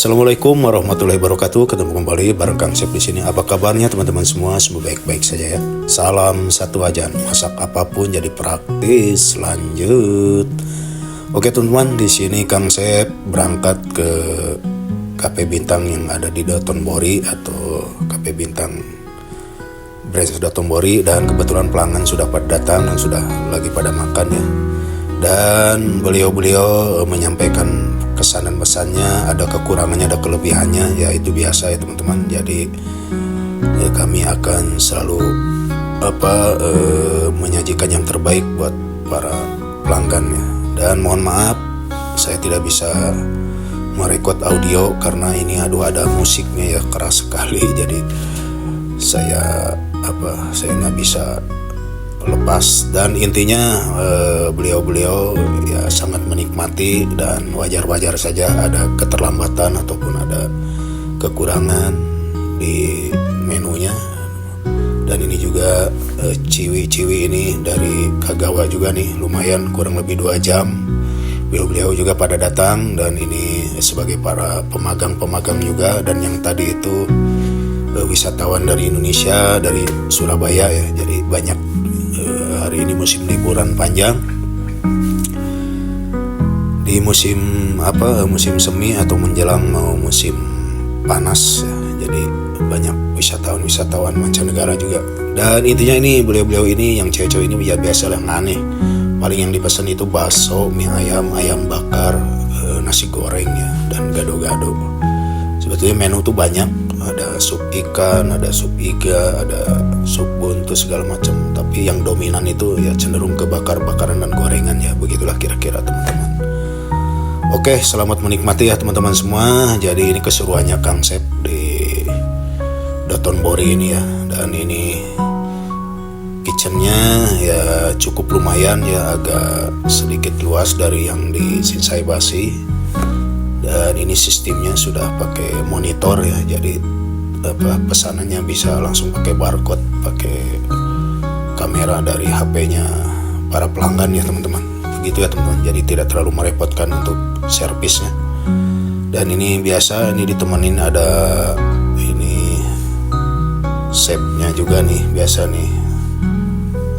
Assalamualaikum warahmatullahi wabarakatuh. Ketemu kembali bareng Kang Sep di sini. Apa kabarnya teman-teman semua? Semoga baik-baik saja ya. Salam satu wajan. Masak apapun jadi praktis. Lanjut. Oke teman-teman, di sini Kang Sep berangkat ke Cafe Bintang yang ada di Dotonbori atau Cafe Bintang Branch Dotonbori, dan kebetulan pelanggan sudah pada datang dan sudah lagi pada makan ya. Dan beliau menyampaikan kesan dan pesannya, ada kekurangannya, ada kelebihannya, ya itu biasa ya teman-teman. Jadi ya, kami akan selalu menyajikan yang terbaik buat para pelanggannya. Dan mohon maaf saya tidak bisa merekod audio karena ini ada musiknya ya, keras sekali. Jadi saya nggak bisa lepas, dan intinya beliau ya sangat menikmati, dan wajar-wajar saja ada keterlambatan ataupun ada kekurangan di menunya. Dan ini juga ciwi ini dari Kagawa juga nih, lumayan kurang lebih 2 jam beliau juga pada datang, dan ini sebagai para pemagang juga. Dan yang tadi itu wisatawan dari Indonesia, dari Surabaya ya, jadi banyak. Hari ini musim liburan panjang, di musim semi atau menjelang mau musim panas ya, jadi banyak wisatawan mancanegara juga. Dan intinya ini beliau ini yang cewek-cewek ini ya biasa yang aneh, paling yang dipesan itu bakso, mie ayam bakar, nasi goreng ya, dan gado-gado. Sebetulnya menu tuh banyak, ada sup ikan, ada sup iga, ada sup buntu segala macam. Tapi yang dominan itu ya cenderung ke bakar-bakaran dan gorengan ya, begitulah kira-kira teman-teman. Oke, selamat menikmati ya teman-teman semua. Jadi ini keseruannya Kang Sep di Dotonbori ini ya. Dan ini kitchennya ya cukup lumayan ya, agak sedikit luas dari yang di Shinsaibashi. Dan ini sistemnya sudah pakai monitor ya, jadi pesanannya bisa langsung pakai barcode, pakai kamera dari HP-nya para pelanggan ya teman-teman. Begitu ya teman-teman, jadi tidak terlalu merepotkan untuk servisnya. Dan ini biasa, ini ditemenin ada ini chefnya juga nih, biasa nih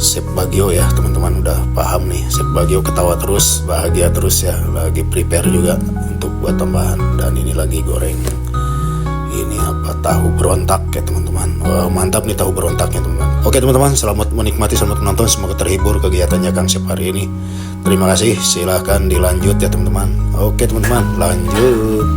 Chef Bagio ya teman-teman, udah paham nih. Chef Bagio ketawa terus, bahagia terus ya, lagi prepare juga untuk buat tambahan. Dan ini lagi goreng ini tahu berontak ya teman-teman. Wah, mantap nih tahu berontaknya teman-teman. Oke teman-teman, selamat menikmati, selamat menonton, semoga terhibur kegiatannya Kang Sep hari ini. Terima kasih, silahkan dilanjut ya teman-teman. Oke teman-teman, lanjut.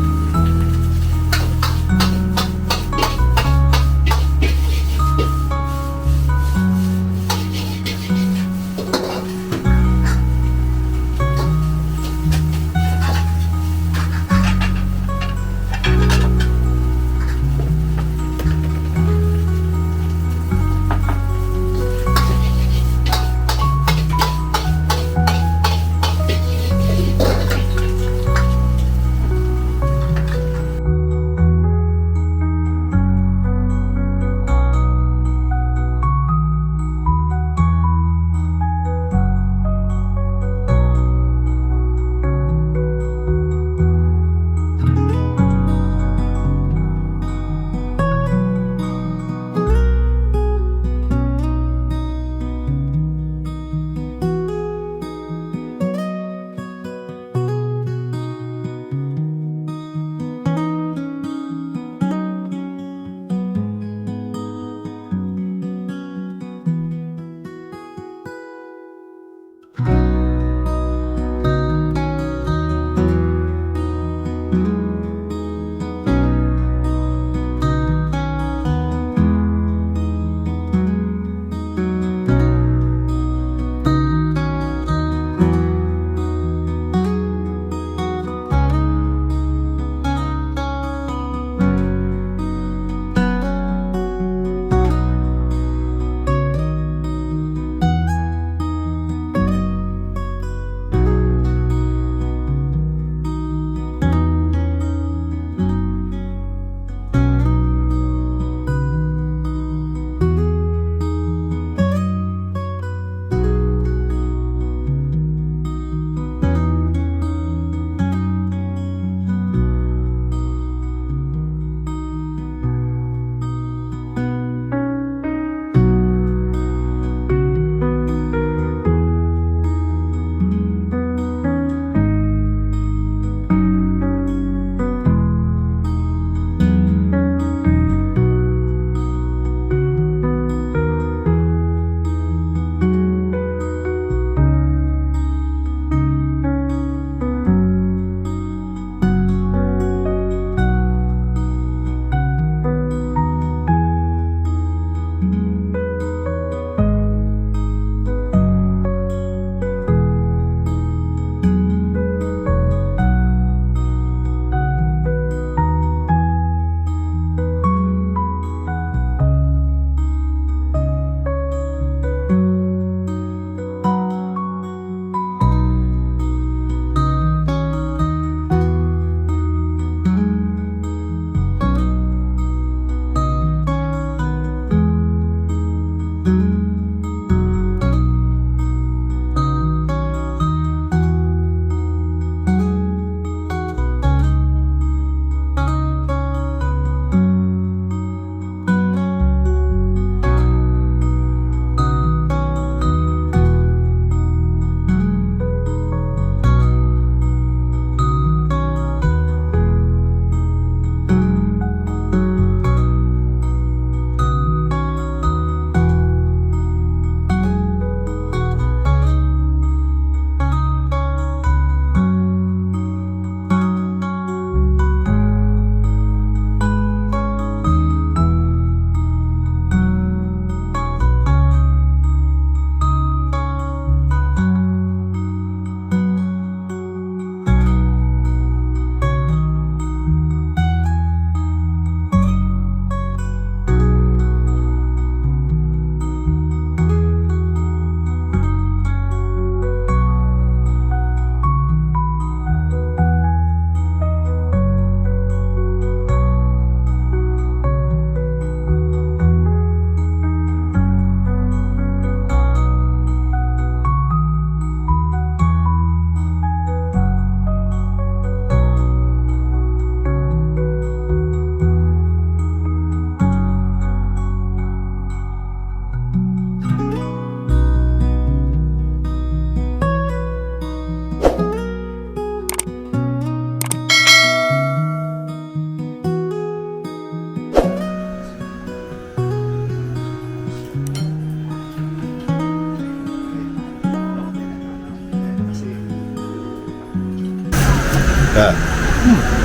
Ya.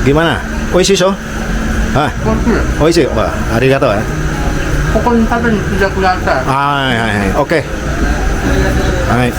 Gimana? Oishi so? Ah, 美味しい。美味しい。わ、ありがとうね。ここに食べに来てください。はいはいはい。オッケー。はい。